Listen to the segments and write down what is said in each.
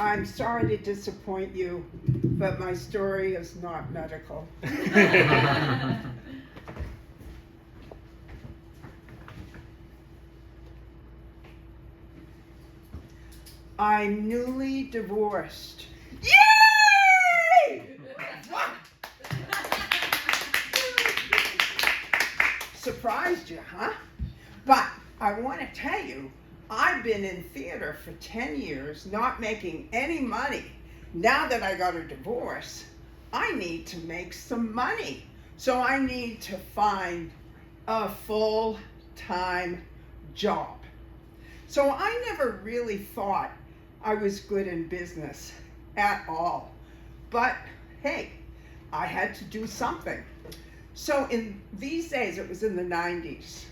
I'm sorry to disappoint you, but my story is not medical. I'm newly divorced. Yay! What? Surprised you, huh? But I want to tell you, I've been in theater for 10 years, not making any money. Now that I got a divorce, I need to make some money. So I need to find a full-time job. So I never really thought I was good in business at all. But hey, I had to do something. So in these days, it was in the 90s,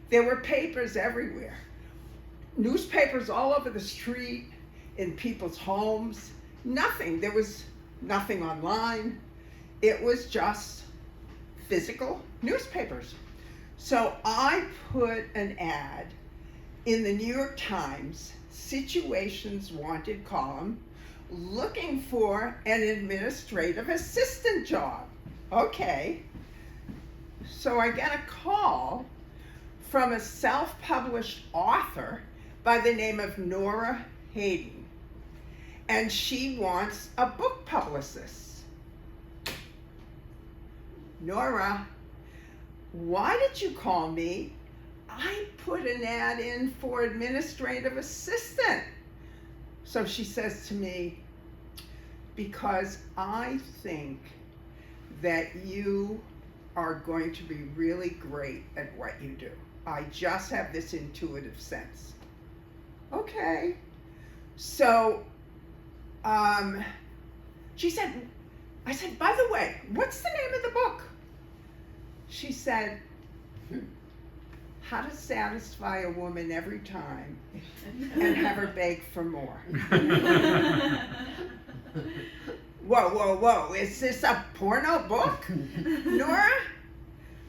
there were papers everywhere. Newspapers all over the street, in people's homes, nothing. There was nothing online. It was just physical newspapers. So I put an ad in the New York Times, Situations Wanted column, looking for an administrative assistant job. Okay. So I get a call from a self-published author by the name of Nora Hayden, and she wants a book publicist. Nora, why did you call me? I put an ad in for administrative assistant. So she says to me, because I think that you are going to be really great at what you do. I just have this intuitive sense. Okay. So, she said, I said, by the way, what's the name of the book? She said, How to Satisfy a Woman Every Time and Have Her Beg for More. Whoa, whoa, whoa, is this a porno book, Nora?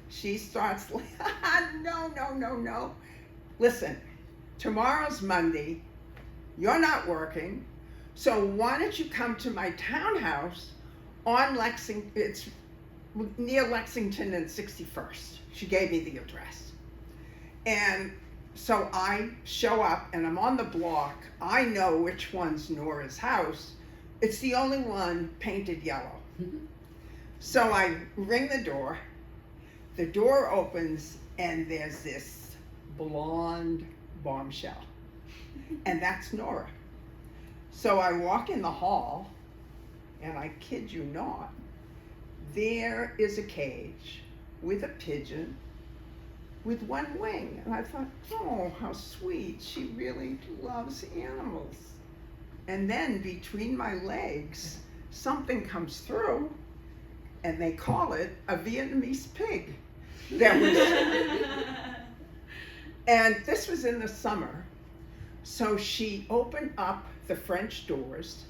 She starts, no. Listen, tomorrow's Monday, you're not working, so why don't you come to my townhouse on Lexington, it's near Lexington and 61st. She gave me the address. And so I show up and I'm on the block. I know which one's Nora's house. It's the only one painted yellow. So I ring the door opens, and there's this blonde bombshell. And that's Nora. So I walk in the hall, and I kid you not, there is a cage with a pigeon with one wing. And I thought, oh, how sweet. She really loves animals. And then between my legs, something comes through, and they call it a Vietnamese pig. And this was in the summer. So she opened up the French doors,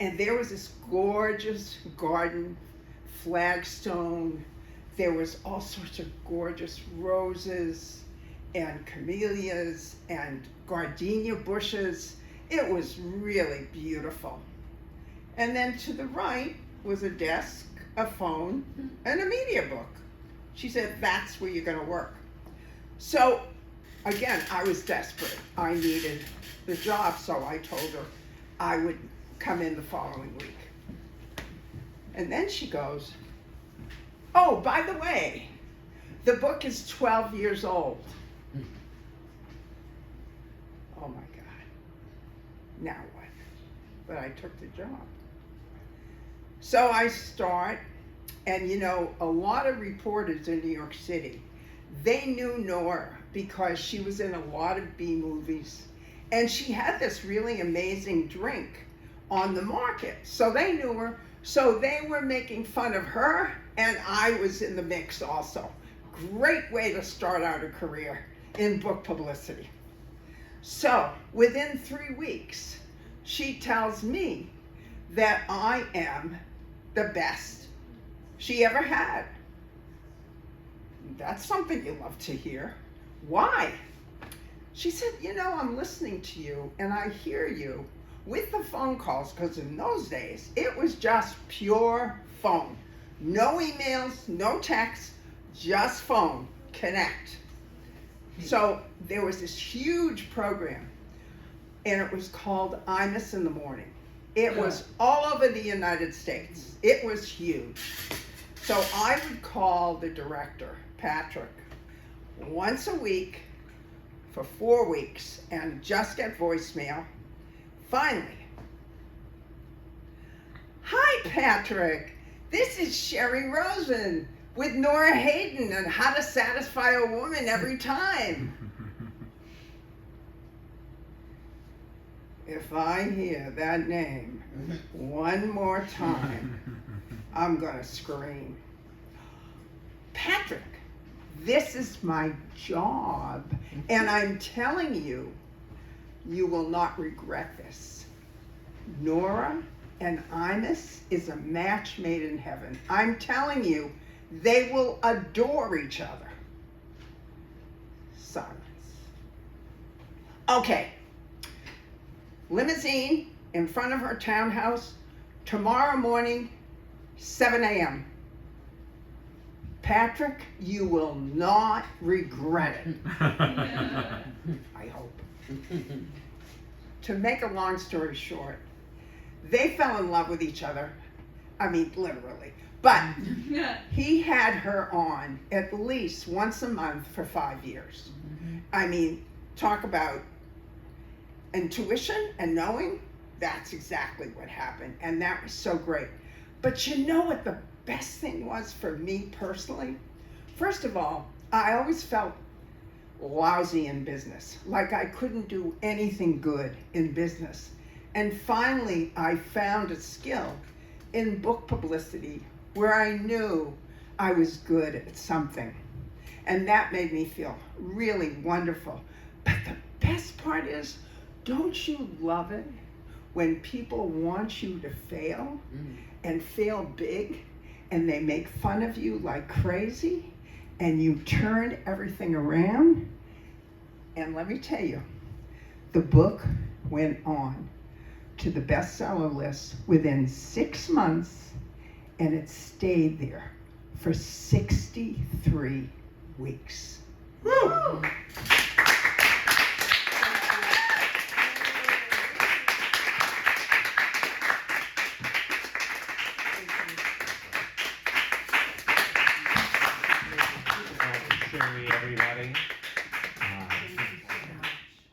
and there was this gorgeous garden, flagstone. There was all sorts of gorgeous roses and camellias and gardenia bushes. It was really beautiful. And then to the right was a desk, a phone, and a media book. She said, that's where you're gonna work. So again, I was desperate. I needed the job, so I told her I would come in the following week. And then she goes, oh, by the way, the book is 12 years old. Oh my God, now what? But I took the job. So I start, and you know, a lot of reporters in New York City, they knew Nora because she was in a lot of B movies, and she had this really amazing drink on the market. So they knew her, so they were making fun of her, and I was in the mix also. Great way to start out a career in book publicity. So within 3 weeks, she tells me that I am the best she ever had. That's something you love to hear. Why? She said, you know, I'm listening to you and I hear you. with the phone calls, because in those days, it was just pure phone. No emails, no texts, just phone, connect. So there was this huge program, and it was called Imus in the Morning. It was all over the United States. It was huge. So I would call the director, Patrick, once a week for 4 weeks and just get voicemail. Finally, hi Patrick, this is Sherry Rosen with Nora Hayden on How to Satisfy a Woman Every Time. If I hear that name one more time, I'm gonna scream. Patrick, this is my job, and I'm telling you, you will not regret this. Nora and Imus is a match made in heaven. I'm telling you, they will adore each other. Silence. Okay. Limousine in front of her townhouse tomorrow morning, 7 a.m. Patrick, you will not regret it. I hope. To make a long story short, they fell in love with each other. I mean, literally. But he had her on at least once a month for 5 years. I mean, talk about intuition and knowing. That's exactly what happened. And that was so great. But you know what the best thing was for me personally? First of all, I always felt lousy in business, like I couldn't do anything good in business. And finally, I found a skill in book publicity where I knew I was good at something. And that made me feel really wonderful. But the best part is, don't you love it when people want you to fail and fail big, and they make fun of you like crazy, and you turn everything around? And let me tell you, the book went on to the bestseller list within 6 months, and it stayed there for 63 weeks. Woo! Sherry, everybody.